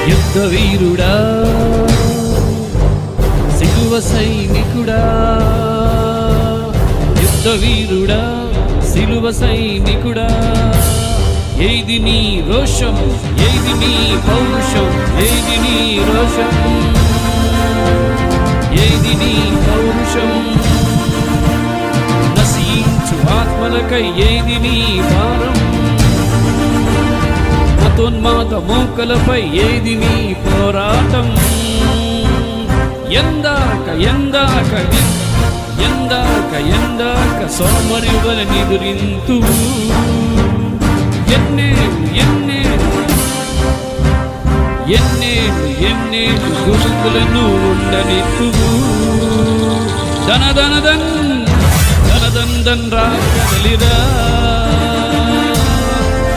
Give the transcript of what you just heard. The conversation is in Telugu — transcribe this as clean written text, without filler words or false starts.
యుద్ధ వీరుడా సిలువ సైనికుడా, యుద్ధ వీరుడా సిలువ సైనికుడా, ఏది నీ రోషం, ఏది నీ పౌరుషం, ఏది నీ రోషం, ఏది నీ పౌరుషం, నశించు ఆత్మలకై ఏది నీ భారం, మతోన్మాద మోకలపై ఏది నీ పోరాటం, ఎందాక ఎందాక ఎందాక ఎందాక సోమరివల నిదురింతు, ఎన్నేళ్ళు ఎన్నేళ్ళు ఎన్నేళ్ళు ఎన్నేళ్ళు గురుకులను ఉండనిత్తు, ధనధనదన్ ధనదందన్ రా కదలిరా.